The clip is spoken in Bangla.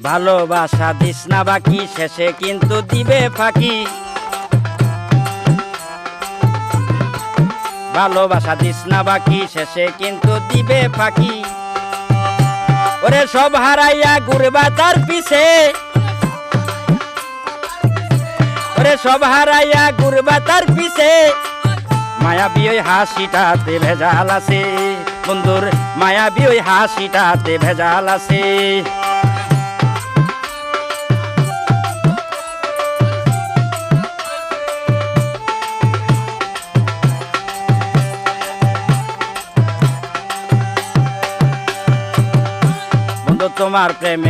ভালোবাসা দিস না বাকি, শেষে কিন্তু দিবে ফাঁকি। ভালোবাসা দিস না বাকি, শেষে কিন্তু দিবে ফাঁকি। ওরে সব হারাইয়া ঘুরবা তার পিছে, ওরে সব হারাইয়া ঘুরবা তার পিছে। মায়াবী ওই হাসিটাতে ভেজাল আছে, বন্ধুর মায়াবী ওই হাসিটাতে ভেজাল আছে। বন্ধু তোমার প্রেমে